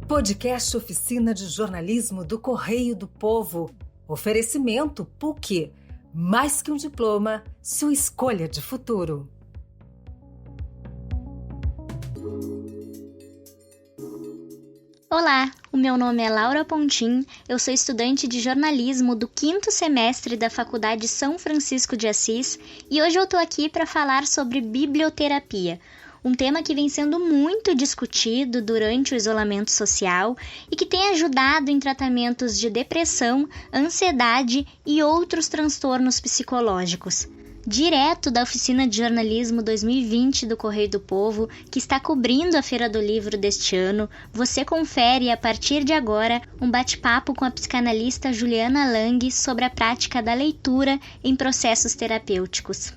Podcast Oficina de Jornalismo do Correio do Povo. Oferecimento PUC. Mais que um diploma, sua escolha de futuro. Olá, o meu nome é Laura Pontin, eu sou estudante de jornalismo do 5º semestre da Faculdade São Francisco de Assis e hoje eu tô aqui para falar sobre biblioterapia, um tema que vem sendo muito discutido durante o isolamento social e que tem ajudado em tratamentos de depressão, ansiedade e outros transtornos psicológicos. Direto da Oficina de Jornalismo 2020 do Correio do Povo, que está cobrindo a Feira do Livro deste ano, você confere a partir de agora um bate-papo com a psicanalista Juliana Lang sobre a prática da leitura em processos terapêuticos.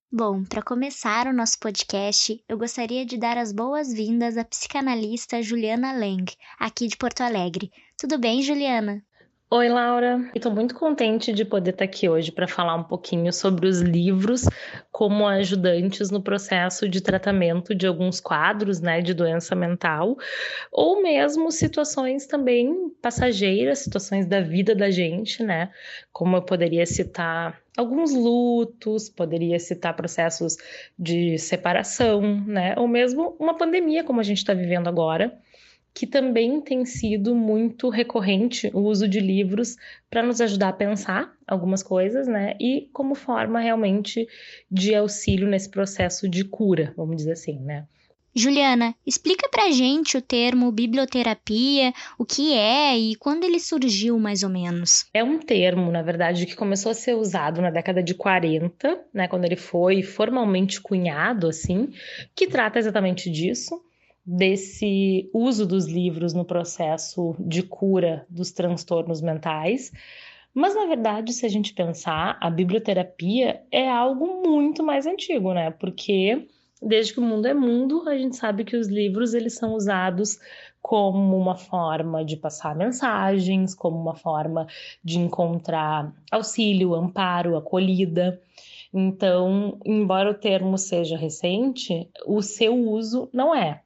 Bom, para começar o nosso podcast, eu gostaria de dar as boas-vindas à psicanalista Juliana Lang, aqui de Porto Alegre. Tudo bem, Juliana? Oi, Laura. Estou muito contente de poder estar aqui hoje para falar um pouquinho sobre os livros como ajudantes no processo de tratamento de alguns quadros, de doença mental, ou mesmo situações também passageiras, situações da vida da gente, Como eu poderia citar alguns lutos, poderia citar processos de separação, Ou mesmo uma pandemia como a gente está vivendo agora, que também tem sido muito recorrente o uso de livros para nos ajudar a pensar algumas coisas, E como forma realmente de auxílio nesse processo de cura, vamos dizer assim, Juliana, explica pra gente o termo biblioterapia, o que é e quando ele surgiu mais ou menos. É um termo, na verdade, que começou a ser usado na década de 40, quando ele foi formalmente cunhado, assim, que trata exatamente disso, desse uso dos livros no processo de cura dos transtornos mentais. Mas, na verdade, se a gente pensar, a biblioterapia é algo muito mais antigo, Porque desde que o mundo é mundo, a gente sabe que os livros eles são usados como uma forma de passar mensagens, como uma forma de encontrar auxílio, amparo, acolhida. Então, embora o termo seja recente, o seu uso não é.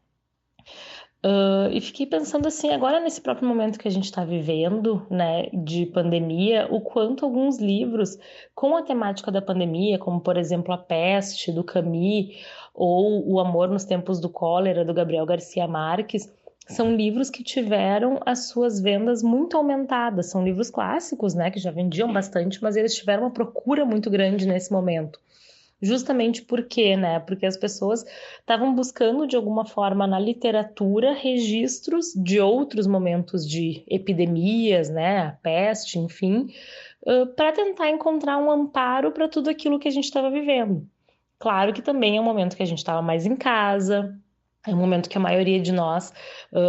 E fiquei pensando assim, agora nesse próprio momento que a gente está vivendo, de pandemia, o quanto alguns livros com a temática da pandemia, como por exemplo A Peste, do Camus, ou O Amor nos Tempos do Cólera, do Gabriel Garcia Marques, são livros que tiveram as suas vendas muito aumentadas. São livros clássicos, que já vendiam bastante, mas eles tiveram uma procura muito grande nesse momento. Justamente por quê, Porque as pessoas estavam buscando, de alguma forma, na literatura, registros de outros momentos de epidemias, a peste, enfim, para tentar encontrar um amparo para tudo aquilo que a gente estava vivendo. Claro que também é um momento que a gente estava mais em casa, é um momento que a maioria de nós,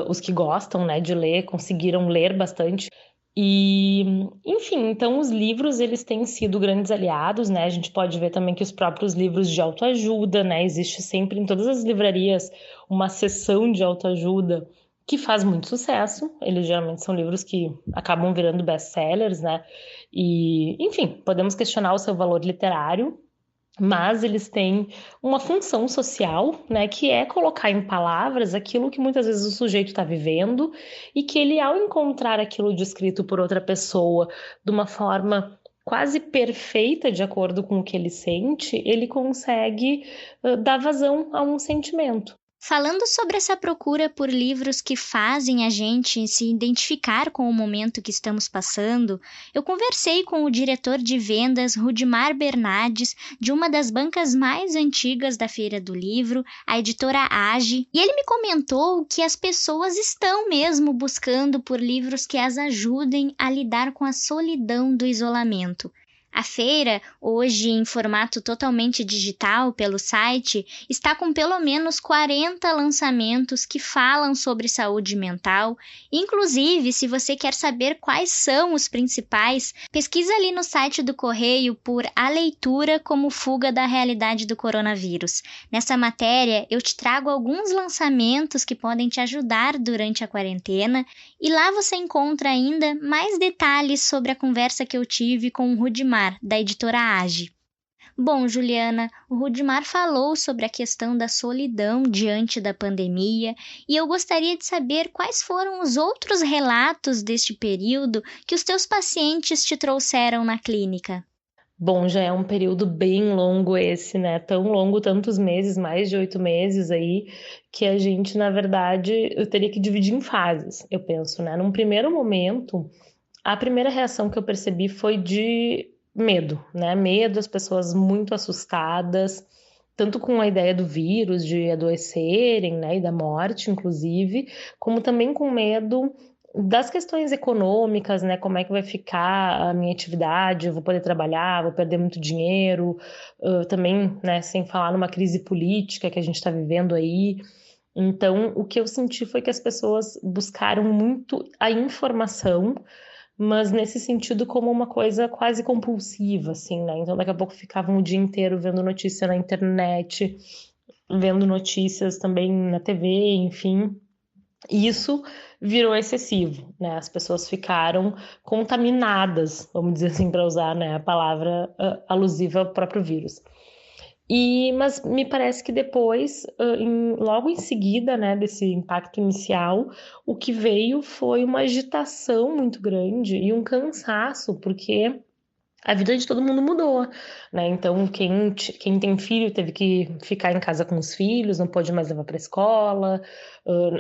os que gostam, de ler, conseguiram ler bastante. E, enfim, então os livros eles têm sido grandes aliados, A gente pode ver também que os próprios livros de autoajuda, Existe sempre em todas as livrarias uma seção de autoajuda que faz muito sucesso. Eles geralmente são livros que acabam virando best-sellers, E, enfim, podemos questionar o seu valor literário, mas eles têm uma função social, que é colocar em palavras aquilo que muitas vezes o sujeito está vivendo e que ele, ao encontrar aquilo descrito por outra pessoa de uma forma quase perfeita de acordo com o que ele sente, ele consegue dar vazão a um sentimento. Falando sobre essa procura por livros que fazem a gente se identificar com o momento que estamos passando, eu conversei com o diretor de vendas Rudimar Bernardes, de uma das bancas mais antigas da Feira do Livro, a editora Age, e ele me comentou que as pessoas estão mesmo buscando por livros que as ajudem a lidar com a solidão do isolamento. A feira, hoje em formato totalmente digital pelo site, está com pelo menos 40 lançamentos que falam sobre saúde mental. Inclusive, se você quer saber quais são os principais, pesquisa ali no site do Correio por A Leitura como Fuga da Realidade do Coronavírus. Nessa matéria, eu te trago alguns lançamentos que podem te ajudar durante a quarentena e lá você encontra ainda mais detalhes sobre a conversa que eu tive com o Rudimar, da editora Age. Bom, Juliana, o Rudimar falou sobre a questão da solidão diante da pandemia e eu gostaria de saber quais foram os outros relatos deste período que os teus pacientes te trouxeram na clínica. Bom, já é um período bem longo esse, né? Tão longo, tantos meses, mais de 8 meses aí, que a gente, na verdade, eu teria que dividir em fases, eu penso, né? Num primeiro momento, a primeira reação que eu percebi foi de medo, né? Medo, as pessoas muito assustadas, tanto com a ideia do vírus, de adoecerem, né? E da morte, inclusive, como também com medo das questões econômicas, né? Como é que vai ficar a minha atividade? Eu vou poder trabalhar, vou perder muito dinheiro, também, né? Sem falar numa crise política que a gente está vivendo aí. Então, o que eu senti foi que as pessoas buscaram muito a informação, mas nesse sentido como uma coisa quase compulsiva, assim, né? Então, daqui a pouco ficavam o dia inteiro vendo notícia na internet, vendo notícias também na TV, enfim. E isso virou excessivo, né? As pessoas ficaram contaminadas, vamos dizer assim, para usar, né, a palavra alusiva ao próprio vírus. Mas me parece que depois, logo em seguida, né, desse impacto inicial, o que veio foi uma agitação muito grande e um cansaço, porque a vida de todo mundo mudou, né? Então, quem tem filho teve que ficar em casa com os filhos, não pode mais levar para a escola,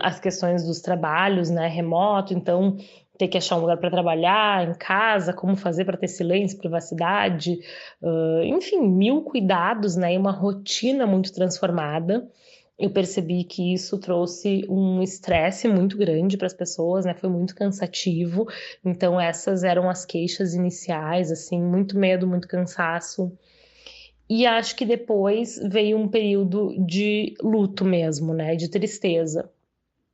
as questões dos trabalhos, né, remoto, então ter que achar um lugar para trabalhar em casa, como fazer para ter silêncio, privacidade, enfim, mil cuidados, né, e uma rotina muito transformada. Eu percebi que isso trouxe um estresse muito grande para as pessoas, né? Foi muito cansativo. Então, essas eram as queixas iniciais, assim, muito medo, muito cansaço. E acho que depois veio um período de luto mesmo, né? De tristeza.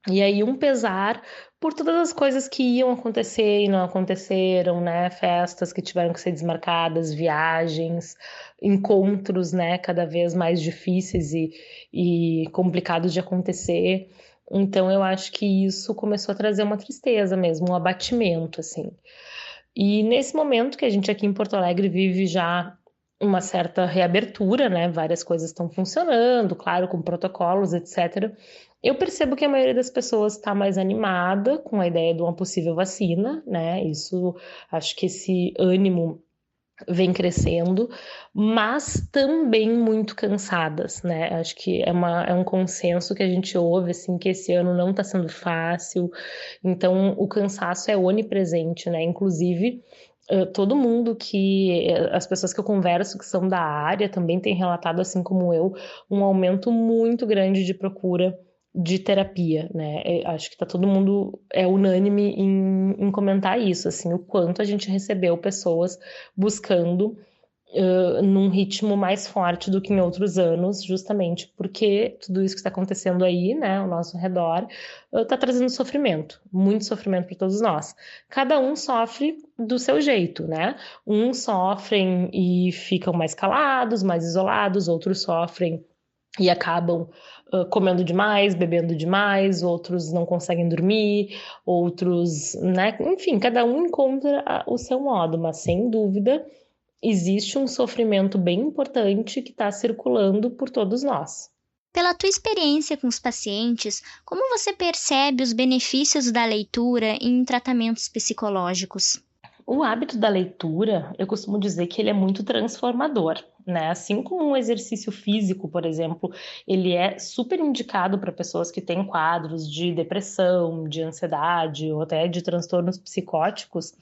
E aí um pesar por todas as coisas que iam acontecer e não aconteceram, né? Festas que tiveram que ser desmarcadas, viagens, encontros, né? Cada vez mais difíceis e complicados de acontecer. Então eu acho que isso começou a trazer uma tristeza mesmo, um abatimento, assim. E nesse momento que a gente aqui em Porto Alegre vive já uma certa reabertura, né? Várias coisas estão funcionando, claro, com protocolos, etc. Eu percebo que a maioria das pessoas está mais animada com a ideia de uma possível vacina, né? Isso, acho que esse ânimo vem crescendo, mas também muito cansadas, né? Acho que é um consenso que a gente ouve, assim, que esse ano não está sendo fácil, então o cansaço é onipresente, né? Inclusive, todo mundo as pessoas que eu converso que são da área também têm relatado, assim como eu, um aumento muito grande de procura de terapia, né? Acho que tá todo mundo unânime em comentar isso, assim, o quanto a gente recebeu pessoas buscando num ritmo mais forte do que em outros anos, justamente porque tudo isso que está acontecendo aí, né, ao nosso redor, está trazendo sofrimento, muito sofrimento para todos nós. Cada um sofre do seu jeito, né? Uns sofrem e ficam mais calados, mais isolados, outros sofrem e acabam comendo demais, bebendo demais, outros não conseguem dormir, outros, né? Enfim, cada um encontra o seu modo, mas sem dúvida existe um sofrimento bem importante que está circulando por todos nós. Pela tua experiência com os pacientes, como você percebe os benefícios da leitura em tratamentos psicológicos? O hábito da leitura, eu costumo dizer que ele é muito transformador, né? Assim como um exercício físico, por exemplo, ele é super indicado para pessoas que têm quadros de depressão, de ansiedade ou até de transtornos psicóticos,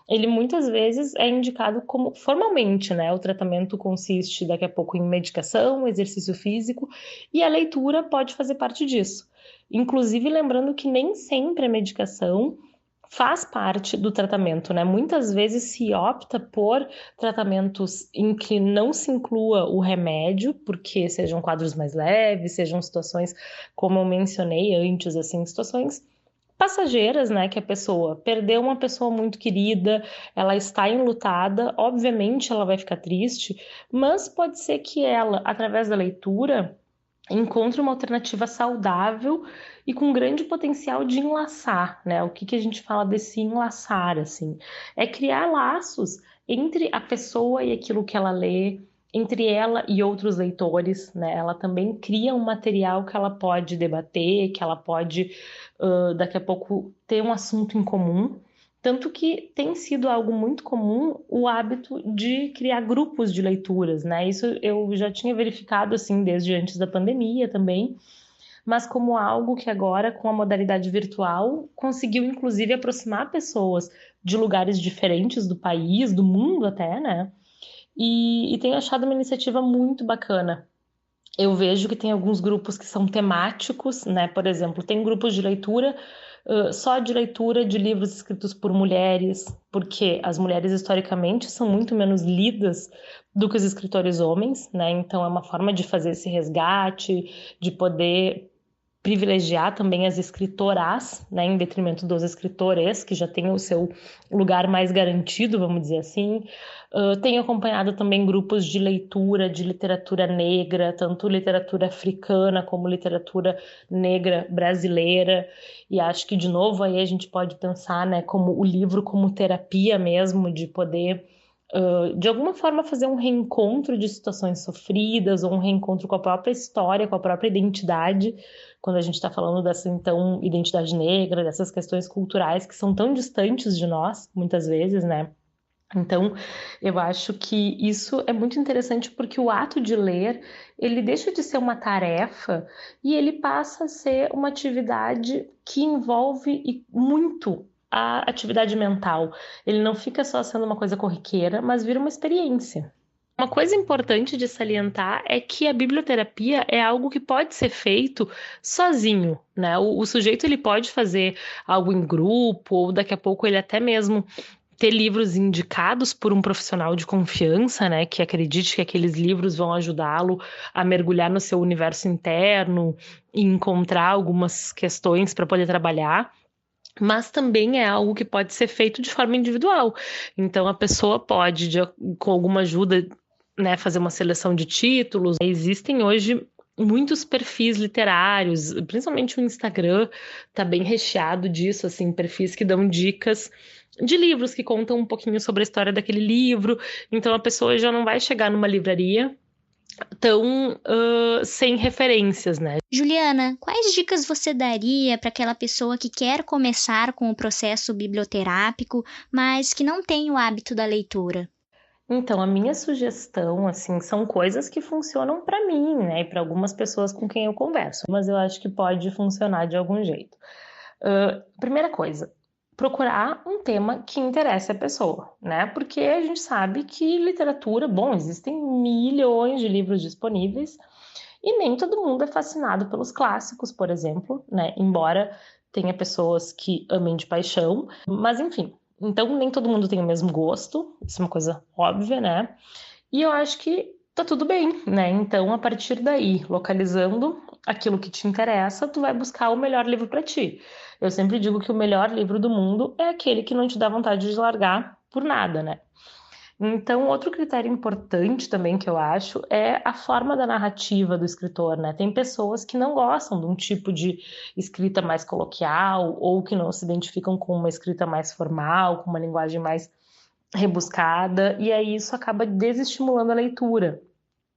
ele muitas vezes é indicado como formalmente, né? O tratamento consiste daqui a pouco em medicação, exercício físico e a leitura pode fazer parte disso. Inclusive, lembrando que nem sempre a medicação faz parte do tratamento, né? Muitas vezes se opta por tratamentos em que não se inclua o remédio, porque sejam quadros mais leves, sejam situações, como eu mencionei antes, assim, situações passageiras, né? Que a pessoa perdeu uma pessoa muito querida, ela está enlutada, obviamente ela vai ficar triste, mas pode ser que ela, através da leitura, encontre uma alternativa saudável e com grande potencial de enlaçar, né? O que a gente fala desse enlaçar, assim? É criar laços entre a pessoa e aquilo que ela lê, entre ela e outros leitores, né? Ela também cria um material que ela pode debater, que ela pode, daqui a pouco, ter um assunto em comum. Tanto que tem sido algo muito comum o hábito de criar grupos de leituras, né? Isso eu já tinha verificado, assim, desde antes da pandemia também, mas como algo que agora, com a modalidade virtual, conseguiu, inclusive, aproximar pessoas de lugares diferentes do país, do mundo até, né? E tenho achado uma iniciativa muito bacana. Eu vejo que tem alguns grupos que são temáticos, né? Por exemplo, tem grupos de leitura só de leitura de livros escritos por mulheres, porque as mulheres historicamente são muito menos lidas do que os escritores homens, né? Então é uma forma de fazer esse resgate, de poder privilegiar também as escritoras, né, em detrimento dos escritores, que já têm o seu lugar mais garantido, vamos dizer assim. Tenho acompanhado também grupos de leitura de literatura negra, tanto literatura africana como literatura negra brasileira, e acho que, de novo, aí a gente pode pensar, né, como o livro como terapia mesmo, de poder de alguma forma fazer um reencontro de situações sofridas ou um reencontro com a própria história, com a própria identidade, quando a gente está falando dessa, então, identidade negra, dessas questões culturais que são tão distantes de nós, muitas vezes, né? Então, eu acho que isso é muito interessante porque o ato de ler, ele deixa de ser uma tarefa e ele passa a ser uma atividade que envolve muito a atividade mental. Ele não fica só sendo uma coisa corriqueira, mas vira uma experiência. Uma coisa importante de salientar é que a biblioterapia é algo que pode ser feito sozinho, né? O sujeito ele pode fazer algo em grupo, ou daqui a pouco ele até mesmo ter livros indicados por um profissional de confiança, né, que acredite que aqueles livros vão ajudá-lo a mergulhar no seu universo interno e encontrar algumas questões para poder trabalhar. Mas também é algo que pode ser feito de forma individual. Então a pessoa pode, com alguma ajuda, né, fazer uma seleção de títulos. Existem hoje muitos perfis literários, principalmente o Instagram está bem recheado disso, assim, perfis que dão dicas de livros que contam um pouquinho sobre a história daquele livro. Então a pessoa já não vai chegar numa livraria tão sem referências, né? Juliana, quais dicas você daria para aquela pessoa que quer começar com o processo biblioterápico, mas que não tem o hábito da leitura? Então, a minha sugestão, assim, são coisas que funcionam para mim, né, e para algumas pessoas com quem eu converso, mas eu acho que pode funcionar de algum jeito. Primeira coisa, procurar um tema que interesse a pessoa, né? Porque a gente sabe que literatura, bom, existem milhões de livros disponíveis e nem todo mundo é fascinado pelos clássicos, por exemplo, né? Embora tenha pessoas que amem de paixão, mas enfim. Então, nem todo mundo tem o mesmo gosto, isso é uma coisa óbvia, né? E eu acho que tá tudo bem, né? Então, a partir daí, localizando aquilo que te interessa, tu vai buscar o melhor livro para ti. Eu sempre digo que o melhor livro do mundo é aquele que não te dá vontade de largar por nada, né? Então, outro critério importante também que eu acho é a forma da narrativa do escritor, né? Tem pessoas que não gostam de um tipo de escrita mais coloquial ou que não se identificam com uma escrita mais formal, com uma linguagem mais rebuscada, e aí isso acaba desestimulando a leitura.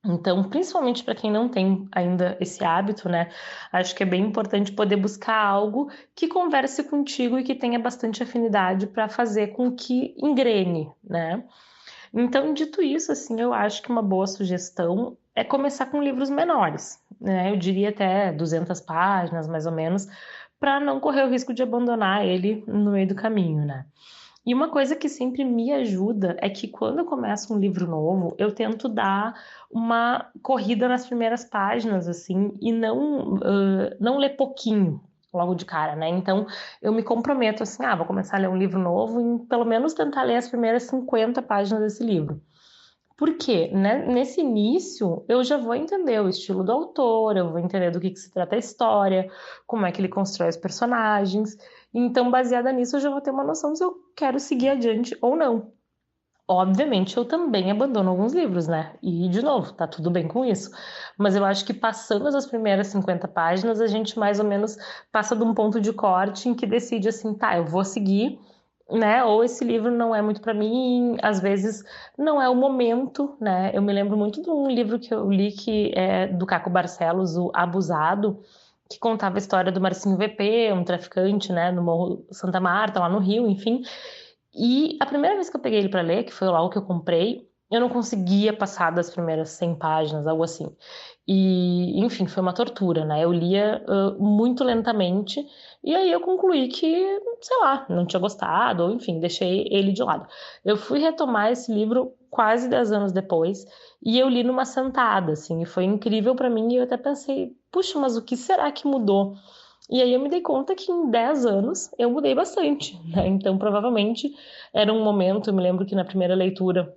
Então, principalmente para quem não tem ainda esse hábito, né? Acho que é bem importante poder buscar algo que converse contigo e que tenha bastante afinidade para fazer com que engrene, né? Então, dito isso, assim, eu acho que uma boa sugestão é começar com livros menores, né? Eu diria até 200 páginas, mais ou menos, para não correr o risco de abandonar ele no meio do caminho, né? E uma coisa que sempre me ajuda é que quando eu começo um livro novo, eu tento dar uma corrida nas primeiras páginas, assim, e não ler pouquinho logo de cara, né? Então, eu me comprometo assim, vou começar a ler um livro novo e pelo menos tentar ler as primeiras 50 páginas desse livro. Por quê? Né? Nesse início, eu já vou entender o estilo do autor, eu vou entender do que se trata a história, como é que ele constrói os personagens. Então, baseada nisso, eu já vou ter uma noção se eu quero seguir adiante ou não. Obviamente, eu também abandono alguns livros, né? E, de novo, tá tudo bem com isso. Mas eu acho que passando as primeiras 50 páginas, a gente mais ou menos passa de um ponto de corte em que decide assim, tá, eu vou seguir né? Ou esse livro não é muito para mim, às vezes não é o momento, né? Eu me lembro muito de um livro que eu li que é do Caco Barcelos, o Abusado, que contava a história do Marcinho VP, um traficante, né, no Morro Santa Marta, lá no Rio, enfim. E a primeira vez que eu peguei ele para ler, que foi lá o que eu comprei, eu não conseguia passar das primeiras 100 páginas, algo assim. E, enfim, foi uma tortura, né? Eu lia muito lentamente e aí eu concluí que, sei lá, não tinha gostado, ou enfim, deixei ele de lado. Eu fui retomar esse livro quase 10 anos depois e eu li numa sentada, assim, e foi incrível para mim e eu até pensei, puxa, mas o que será que mudou? E aí eu me dei conta que em 10 anos eu mudei bastante, né? Então, provavelmente era um momento, eu me lembro que na primeira leitura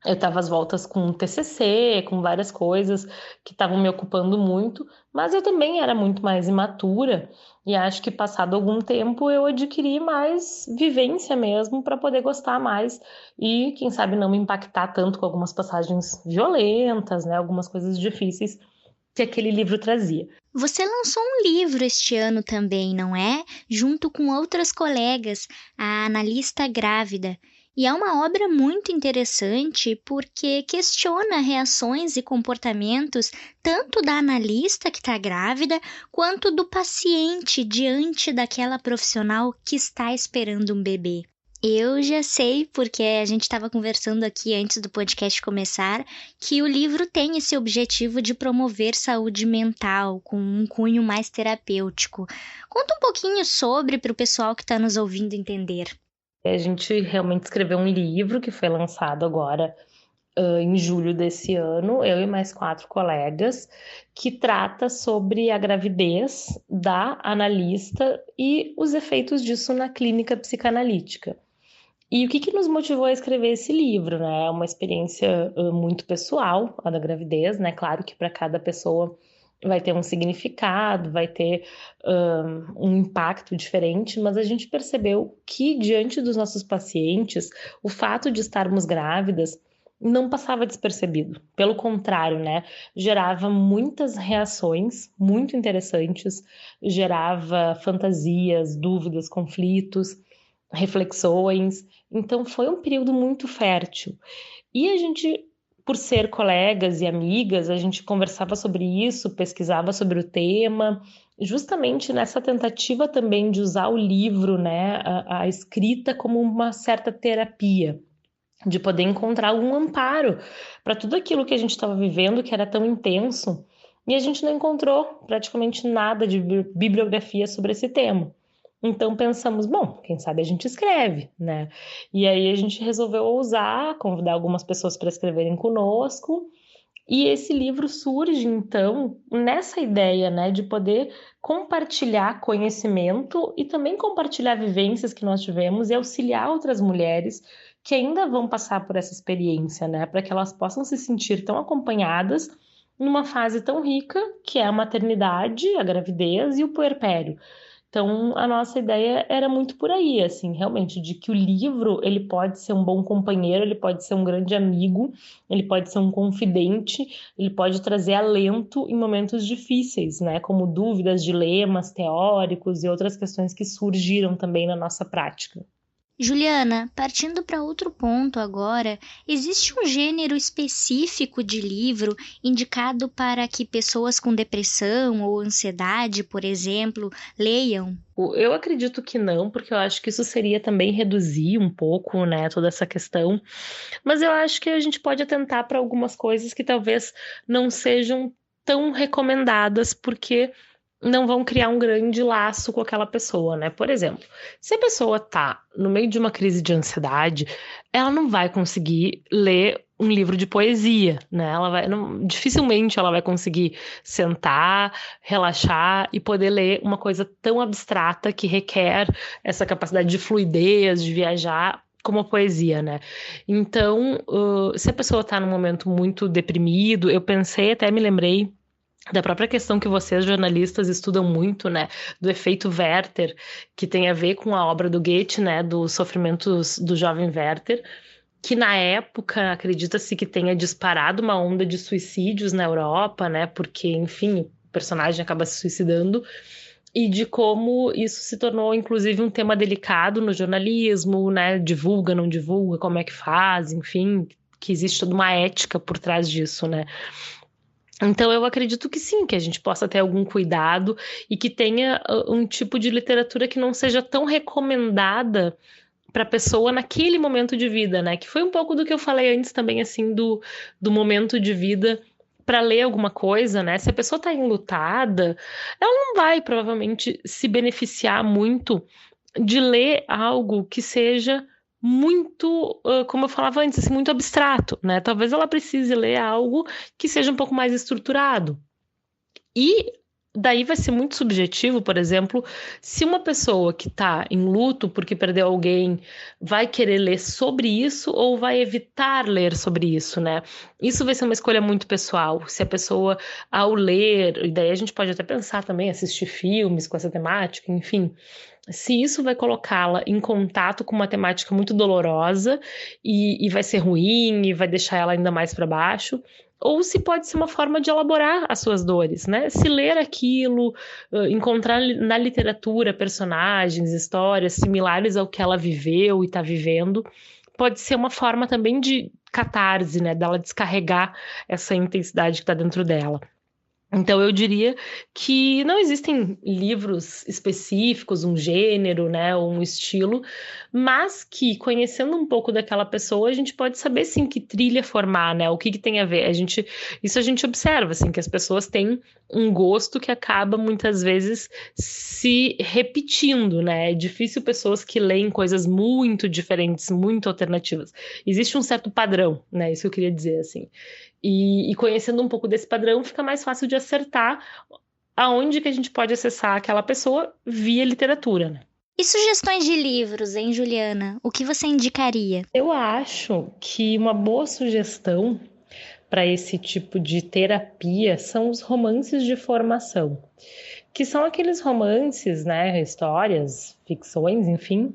eu estava às voltas com TCC, com várias coisas que estavam me ocupando muito, mas eu também era muito mais imatura e acho que passado algum tempo eu adquiri mais vivência mesmo para poder gostar mais e, quem sabe, não me impactar tanto com algumas passagens violentas, né? Algumas coisas difíceis que aquele livro trazia. Você lançou um livro este ano também, não é? Junto com outras colegas, a Analista Grávida. E é uma obra muito interessante porque questiona reações e comportamentos tanto da analista que está grávida, quanto do paciente diante daquela profissional que está esperando um bebê. Eu já sei, porque a gente estava conversando aqui antes do podcast começar, que o livro tem esse objetivo de promover saúde mental com um cunho mais terapêutico. Conta um pouquinho sobre para o pessoal que está nos ouvindo entender. A gente realmente escreveu um livro que foi lançado agora em julho desse ano, eu e mais 4 colegas, que trata sobre a gravidez da analista e os efeitos disso na clínica psicanalítica. E o que nos motivou a escrever esse livro, né? É uma experiência muito pessoal, a da gravidez, né? Claro que para cada pessoa vai ter um significado, vai ter um impacto diferente, mas a gente percebeu que, diante dos nossos pacientes, o fato de estarmos grávidas não passava despercebido. Pelo contrário, né? Gerava muitas reações muito interessantes, gerava fantasias, dúvidas, conflitos, reflexões. Então, foi um período muito fértil. E a gente, por ser colegas e amigas, a gente conversava sobre isso, pesquisava sobre o tema, justamente nessa tentativa também de usar o livro, né, a escrita como uma certa terapia, de poder encontrar algum amparo para tudo aquilo que a gente estava vivendo, que era tão intenso, e a gente não encontrou praticamente nada de bibliografia sobre esse tema. Então pensamos, bom, quem sabe a gente escreve, né? E aí a gente resolveu ousar, convidar algumas pessoas para escreverem conosco. E esse livro surge, então, nessa ideia, né, de poder compartilhar conhecimento e também compartilhar vivências que nós tivemos e auxiliar outras mulheres que ainda vão passar por essa experiência, né, para que elas possam se sentir tão acompanhadas numa fase tão rica que é a maternidade, a gravidez e o puerpério. Então, a nossa ideia era muito por aí, assim, realmente, de que o livro, ele pode ser um bom companheiro, ele pode ser um grande amigo, ele pode ser um confidente, ele pode trazer alento em momentos difíceis, né, como dúvidas, dilemas teóricos e outras questões que surgiram também na nossa prática. Juliana, partindo para outro ponto agora, existe um gênero específico de livro indicado para que pessoas com depressão ou ansiedade, por exemplo, leiam? Eu acredito que não, porque eu acho que isso seria também reduzir um pouco, né, toda essa questão. Mas eu acho que a gente pode atentar para algumas coisas que talvez não sejam tão recomendadas, porque não vão criar um grande laço com aquela pessoa, né? Por exemplo, se a pessoa tá no meio de uma crise de ansiedade, ela não vai conseguir ler um livro de poesia, né? Dificilmente ela vai conseguir sentar, relaxar e poder ler uma coisa tão abstrata que requer essa capacidade de fluidez, de viajar, como a poesia, né? Então, se a pessoa tá num momento muito deprimido, eu pensei, até me lembrei da própria questão que vocês, jornalistas, estudam muito, né, do efeito Werther, que tem a ver com a obra do Goethe, né, dos sofrimentos do jovem Werther, que na época acredita-se que tenha disparado uma onda de suicídios na Europa, né, porque, enfim, o personagem acaba se suicidando, e de como isso se tornou, inclusive, um tema delicado no jornalismo, né? Divulga, não divulga, como é que faz, enfim, que existe toda uma ética por trás disso, né? Então, eu acredito que sim, que a gente possa ter algum cuidado e que tenha um tipo de literatura que não seja tão recomendada para a pessoa naquele momento de vida, né? Que foi um pouco do que eu falei antes também, assim, do momento de vida para ler alguma coisa, né? Se a pessoa está enlutada, ela não vai provavelmente se beneficiar muito de ler algo que seja muito, como eu falava antes, assim, muito abstrato, né? Talvez ela precise ler algo que seja um pouco mais estruturado. E daí vai ser muito subjetivo, por exemplo, se uma pessoa que está em luto porque perdeu alguém vai querer ler sobre isso ou vai evitar ler sobre isso, né? Isso vai ser uma escolha muito pessoal. Se a pessoa, ao ler, e daí a gente pode até pensar também, assistir filmes com essa temática, enfim. Se isso vai colocá-la em contato com uma temática muito dolorosa e vai ser ruim e vai deixar ela ainda mais para baixo, ou se pode ser uma forma de elaborar as suas dores, né? Se ler aquilo, encontrar na literatura personagens, histórias similares ao que ela viveu e está vivendo, pode ser uma forma também de catarse, né? Dela descarregar essa intensidade que está dentro dela. Então, eu diria que não existem livros específicos, um gênero, né, ou um estilo, mas que, conhecendo um pouco daquela pessoa, a gente pode saber, sim, que trilha formar, né, o que tem a ver. Isso a gente observa, assim, que as pessoas têm um gosto que acaba, muitas vezes, se repetindo, né. É difícil pessoas que leem coisas muito diferentes, muito alternativas. Existe um certo padrão, né, isso eu queria dizer, assim. E conhecendo um pouco desse padrão, fica mais fácil de acertar aonde que a gente pode acessar aquela pessoa via literatura, né? E sugestões de livros, hein, Juliana? O que você indicaria? Eu acho que uma boa sugestão para esse tipo de terapia são os romances de formação, que são aqueles romances, né, histórias, ficções, enfim,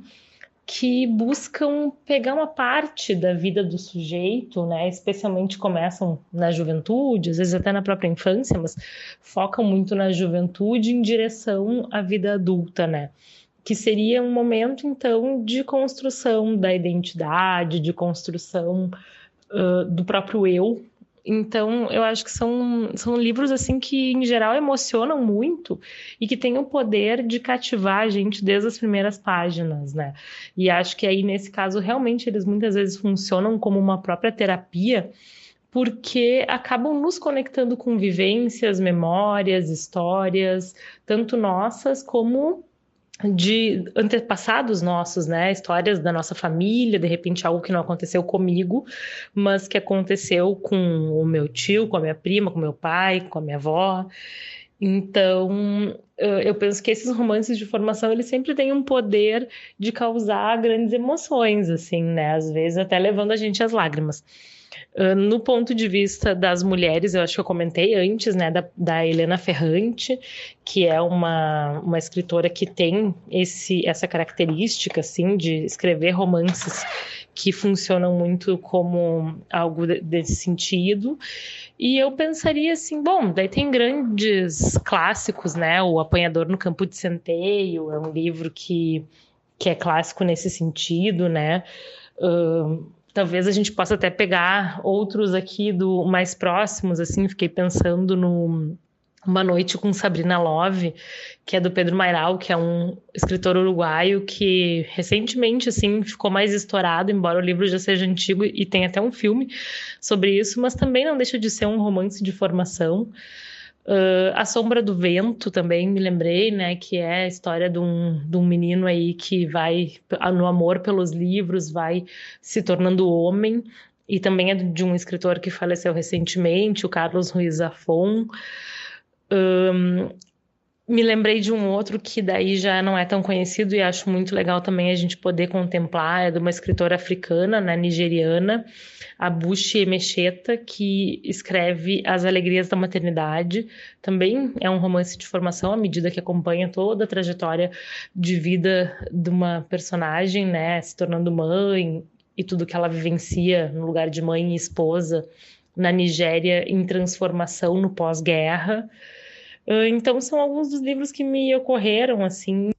que buscam pegar uma parte da vida do sujeito, né? Especialmente começam na juventude, às vezes até na própria infância, mas focam muito na juventude em direção à vida adulta, né? Que seria um momento, então, de construção da identidade, de construção do próprio eu. Então, eu acho que são livros assim que, em geral, emocionam muito e que têm o poder de cativar a gente desde as primeiras páginas, né? E acho que aí, nesse caso, realmente, eles muitas vezes funcionam como uma própria terapia, porque acabam nos conectando com vivências, memórias, histórias, tanto nossas como de antepassados nossos, né? Histórias da nossa família, de repente algo que não aconteceu comigo, mas que aconteceu com o meu tio, com a minha prima, com meu pai, com a minha avó. Então, eu penso que esses romances de formação, eles sempre têm um poder de causar grandes emoções, assim, né? Às vezes até levando a gente às lágrimas. No ponto de vista das mulheres, eu acho que eu comentei antes, né, da Helena Ferrante, que é uma escritora que tem essa característica, assim, de escrever romances que funcionam muito como algo desse sentido. E eu pensaria assim, bom, daí tem grandes clássicos, né, O Apanhador no Campo de Centeio, é um livro que é clássico nesse sentido, né, talvez a gente possa até pegar outros aqui do mais próximos, assim, fiquei pensando no Uma Noite com Sabrina Love, que é do Pedro Mairal, que é um escritor uruguaio que recentemente, assim, ficou mais estourado, embora o livro já seja antigo e tem até um filme sobre isso, mas também não deixa de ser um romance de formação. A Sombra do Vento também me lembrei, né, que é a história de um menino aí que vai, no amor pelos livros, vai se tornando homem, e também é de um escritor que faleceu recentemente, o Carlos Ruiz Zafón. Me lembrei de um outro que daí já não é tão conhecido e acho muito legal também a gente poder contemplar, é de uma escritora africana, né, nigeriana, Abushi Emecheta, que escreve As Alegrias da Maternidade. Também é um romance de formação à medida que acompanha toda a trajetória de vida de uma personagem, né, se tornando mãe e tudo que ela vivencia no lugar de mãe e esposa na Nigéria em transformação no pós-guerra. Então são alguns dos livros que me ocorreram, assim.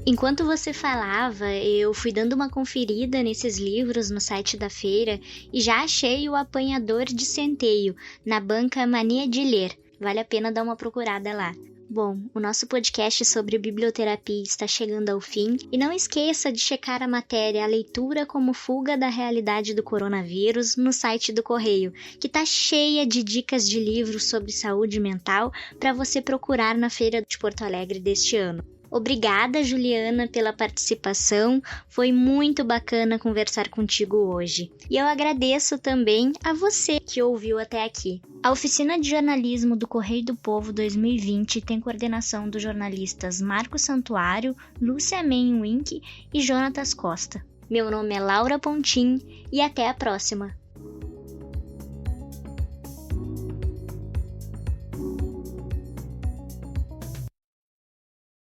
Enquanto você falava, eu fui dando uma conferida nesses livros no site da feira e já achei o Apanhador de Centeio, na banca Mania de Ler. Vale a pena dar uma procurada lá. Bom, o nosso podcast sobre biblioterapia está chegando ao fim e não esqueça de checar a matéria A Leitura como Fuga da Realidade do Coronavírus no site do Correio, que está cheia de dicas de livros sobre saúde mental para você procurar na Feira de Porto Alegre deste ano. Obrigada, Juliana, pela participação. Foi muito bacana conversar contigo hoje. E eu agradeço também a você que ouviu até aqui. A Oficina de Jornalismo do Correio do Povo 2020 tem coordenação dos jornalistas Marcos Santuário, Lúcia Menwink e Jonatas Costa. Meu nome é Laura Pontin e até a próxima!